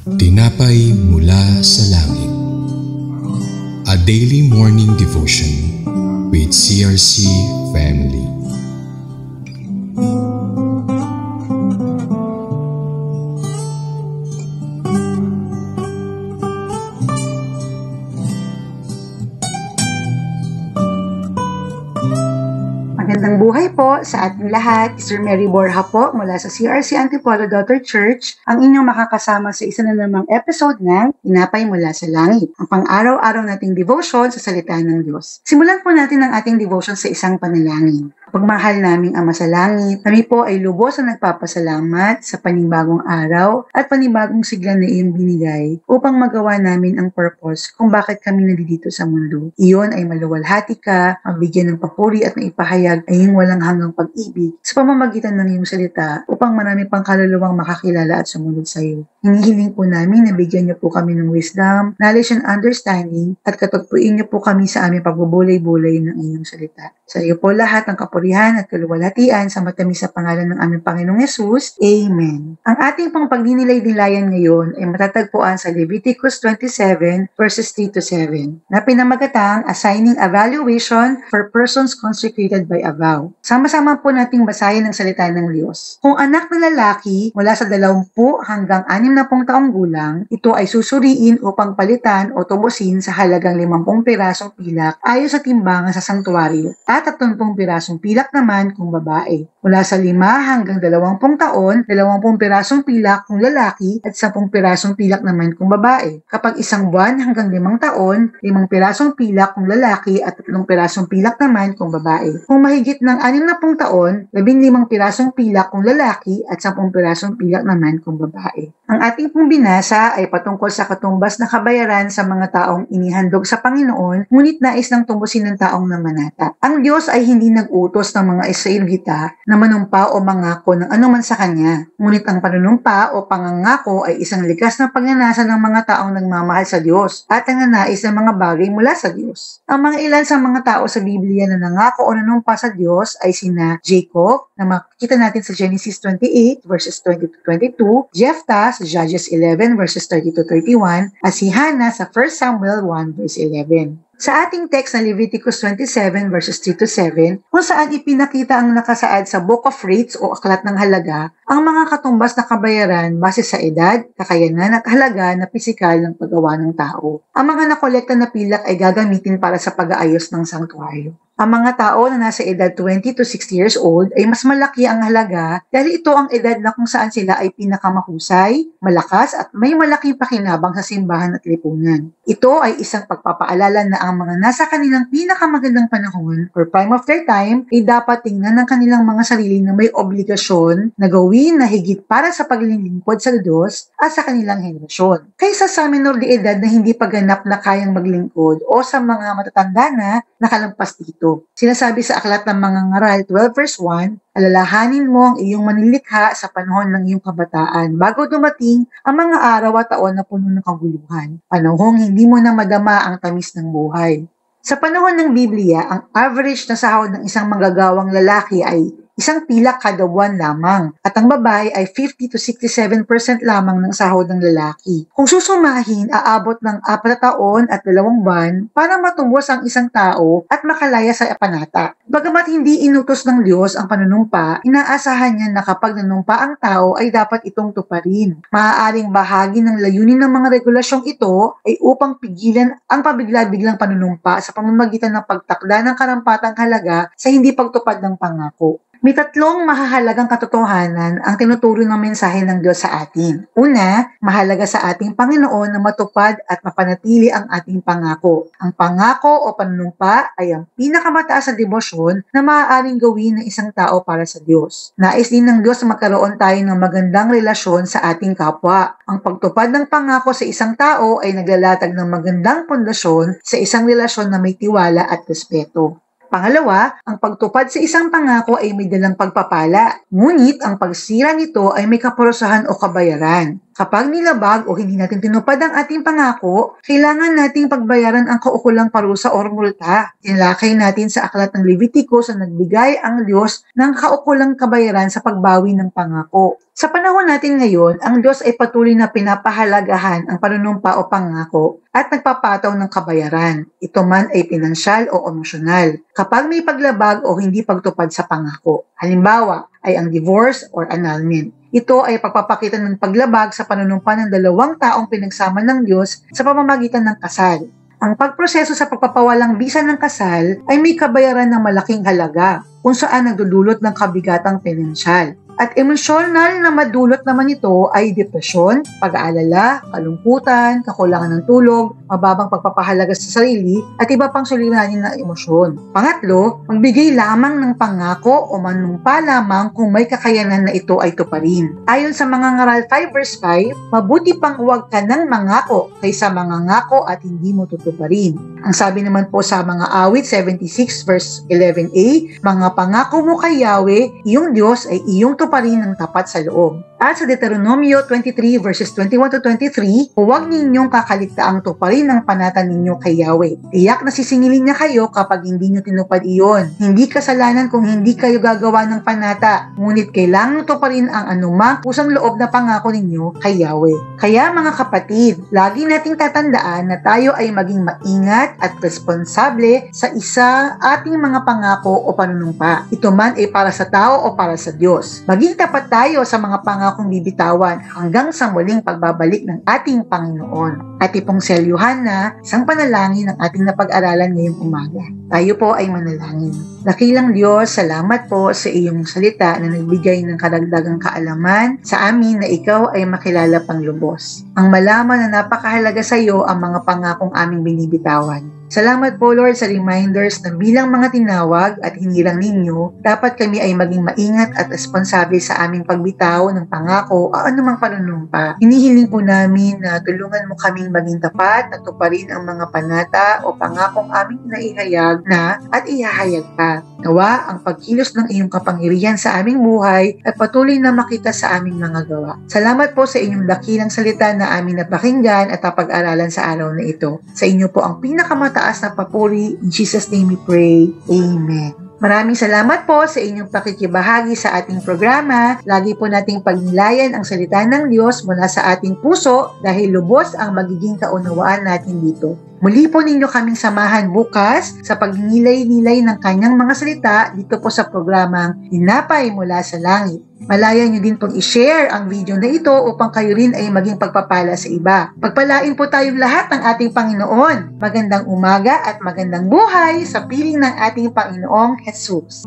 Tinapay mula sa langit. A daily morning devotion with CRC family. Magandang buhay po sa ating lahat. Sir Mary Borja po mula sa CRC Antipolo Daughter Church, ang inyong makakasama sa isa na namang episode ng Tinapay Mula sa Langit, ang pang-araw-araw nating devotion sa salita ng Diyos. Simulan po natin ang ating devotion sa isang panalangin. Pagmahal naming Ama sa Langit, kami po ay lubos na nagpapasalamat sa panibagong araw at panibagong sigla na iyong binigay upang magawa namin ang purpose kung bakit kami nandito sa mundo. Iyon ay maluwalhati ka, mabigyan ng papuri at maipahayag ay iyong walang hanggang pag-ibig sa pamamagitan ng iyong salita upang marami pang kaluluwang makakilala at sumunod sa iyo. Hinihiling po namin na bigyan niyo po kami ng wisdom, knowledge and understanding at katagpuin niyo po kami sa aming pagbubulay-bulay ng iyong salita. Sa iyo po lahat ang kapurihan at kaluwalhatian sa matamis sa pangalan ng aming Panginoong Yesus. Amen. Ang ating pang pagdinilay-dilayan ngayon ay matatagpuan sa Leviticus 27 verses 3 to 7 na pinamagatang Assigning a Valuation for Persons Consecrated by a Vow. Sama-sama po nating basahin ang salita ng Diyos. Kung anak na lalaki mula sa 20 hanggang 60 taong gulang, ito ay susuriin upang palitan o tubusin sa halagang 50 pirasong pilak ayon sa timbangan sa sanktuaryo at 30 pirasong pilak naman kung babae. Mula sa 5 hanggang 20 taon, 20 pirasong pilak kung lalaki at 10 pirasong pilak naman kung babae. Kapag 1 buwan hanggang 5 taon, 5 pirasong pilak kung lalaki at 3 pirasong pilak naman kung babae. Kung mahigit ng 60 taon, 15 pirasong pilak kung lalaki at 10 pirasong pilak naman kung babae. Ang ating pong binasa ay patungkol sa katumbas na kabayaran sa mga taong inihandog sa Panginoon, ngunit nais ng tumbusin ng taong namanata. Ang Diyos ay hindi nag-utos ng mga Israelita na manumpa o mangako ng anuman sa Kanya. Ngunit ang panunumpa o pangangako ay isang likas na pagnanasa ng mga taong nagmamahal sa Diyos at nanganais ng mga bagay mula sa Diyos. Ang mga ilan sa mga tao sa Biblia na nangako o nanumpa sa Diyos ay sina Jacob, na makikita natin sa Genesis 28 verses 20 to 22, Jephthah sa Judges 11 verses 30 to 31, at si Hannah sa 1 Samuel 1 verse 11. Sa ating text na Leviticus 27 verses 3 to 7, kung saan ipinakita ang nakasaad sa Book of Rates o Aklat ng Halaga, ang mga katumbas na kabayaran base sa edad, kakayanan at halaga na pisikal ng paggawa ng tao. Ang mga nakolekta na pilak ay gagamitin para sa pag-aayos ng sanktuaryo. Ang mga tao na nasa edad 20 to 60 years old ay mas malaki ang halaga dahil ito ang edad na kung saan sila ay pinakamahusay, malakas at may malaking pakinabang sa simbahan at lipunan. Ito ay isang pagpapaalala na ang mga nasa kanilang pinakamagandang panahon or prime of their time ay dapat tingnan ng kanilang mga sarili na may obligasyon na gawin na higit para sa paglilingkod sa Diyos at sa kanilang henerasyon. Kaysa sa minor de edad na hindi pa ganap na kayang maglingkod o sa mga matatanda na nakalampas dito. Sinasabi sa Aklat ng Mga Ngaral 12 verse 1, alalahanin mo ang iyong manilikha sa panahon ng iyong kabataan bago dumating ang mga araw at taon na puno ng kaguluhan, panahong hindi mo na madama ang tamis ng buhay. Sa panahon ng Biblia, ang average na sahod ng isang manggagawang lalaki ay 1 pilak kada buwan lamang at ang babae ay 50 to 67% lamang ng sahod ng lalaki. Kung susumahin, aabot ng 4 taon at 2 buwan para matumbos ang isang tao at makalaya sa panata. Bagamat hindi inutos ng Diyos ang panunumpa, inaasahan niya na kapag nanumpa ang tao ay dapat itong tuparin. Maaaring bahagi ng layunin ng mga regulasyong ito ay upang pigilan ang pabigla-biglang panunumpa sa pamamagitan ng pagtakda ng karampatang halaga sa hindi pagtupad ng pangako. May 3 mahahalagang katotohanan ang tinuturo ng mensahe ng Diyos sa atin. Una, mahalaga sa ating Panginoon na matupad at mapanatili ang ating pangako. Ang pangako o panunumpa ay ang pinakamataas na debosyon na maaaring gawin ng isang tao para sa Diyos. Nais din ng Diyos na magkaroon tayo ng magandang relasyon sa ating kapwa. Ang pagtupad ng pangako sa isang tao ay naglalatag ng magandang pundasyon sa isang relasyon na may tiwala at respeto. Pangalawa, ang pagtupad sa isang pangako ay may dalang pagpapala, ngunit ang pagsira nito ay may kaparusahan o kabayaran. Kapag nilabag o hindi natin tinupad ang ating pangako, kailangan nating pagbayaran ang kaukulang parusa o multa. Tinalakay natin sa aklat ng Leviticus na nagbigay ang Diyos ng kaukulang kabayaran sa pagbawi ng pangako. Sa panahon natin ngayon, ang Diyos ay patuloy na pinapahalagahan ang panunumpa o pangako at nagpapataw ng kabayaran. Ito man ay pinansyal o emosyonal. Kapag may paglabag o hindi pagtupad sa pangako, halimbawa ay ang divorce or annulment. Ito ay pagpapakita ng paglabag sa panunumpa ng dalawang taong pinagsama ng Diyos sa pamamagitan ng kasal. Ang pagproseso sa pagpapawalang bisa ng kasal ay may kabayaran ng malaking halaga kung saan nagdudulot ng kabigatang pinansyal. At emosyonal na madulot naman ito ay depresyon, pag-aalala, kalungkutan, kakulangan ng tulog, mababang pagpapahalaga sa sarili, at iba pang suliranin na emosyon. Pangatlo, magbigay lamang ng pangako o manumpa lamang kung may kakayanan na ito ay tuparin. Ayon sa mga ngaral 5 verse 5, mabuti pang huwag ka ng mangako kaysa mangangako at hindi mo tutuparin. Ang sabi naman po sa mga awit 76 verse 11a, mga pangako mo kay Yahweh, iyong Diyos ay iyong tuparin ng tapat sa loob. At sa Deuteronomio 23 verses 21 to 23, huwag ninyong kakaligtaang tuparin ang panata ninyo kay Yahweh. Tiyak na sisingilin niya kayo kapag hindi nyo tinupad iyon. Hindi kasalanan kung hindi kayo gagawa ng panata, ngunit kailangan tuparin ang anumang pusang loob na pangako ninyo kay Yahweh. Kaya mga kapatid, lagi nating tatandaan na tayo ay maging maingat at responsable sa ating mga pangako o panunumpa. Ito man ay para sa tao o para sa Diyos. Maging tapat tayo sa mga pangakong bibitawan hanggang sa muling pagbabalik ng ating Panginoon. At pong si Johanna, isang panalangin ng ating napag-aralan ngayong umaga. Tayo po ay manalangin. Dakilang Diyos, salamat po sa iyong salita na nagbigay ng karagdagang kaalaman sa amin na ikaw ay makilala pang lubos. Ang malaman na napakahalaga sa iyo ang mga pangakong aming binibitawan. Salamat po Lord sa reminders na bilang mga tinawag at hinirang ninyo, dapat kami ay maging maingat at responsable sa aming pagbitaw ng pangako o anumang panunumpa. Hinihiling po namin na tulungan mo kaming maging tapat at tuparin ang mga panata o pangakong aming naihayag na at ihahayag pa. Nawa ang pagkilos ng iyong kapangyarihan sa aming buhay at patuloy na makita sa aming mga gawa. Salamat po sa inyong dakilang salita na aming napakinggan at napag-aralan sa araw na ito. Sa inyo po ang pinakamataas na papuri. In Jesus' name we pray. Amen. Maraming salamat po sa inyong pakikibahagi sa ating programa. Lagi po nating pagnilayan ang salita ng Diyos mula sa ating puso dahil lubos ang magiging kaunawaan natin dito. Muli po ninyo kaming samahan bukas sa pagnilay-nilay ng kanyang mga salita dito po sa programang Tinapay Mula sa Langit. Malaya nyo din pong i-share ang video na ito upang kayo rin ay maging pagpapala sa iba. Pagpalain po tayong lahat ng ating Panginoon. Magandang umaga at magandang buhay sa piling ng ating Panginoong Jesus.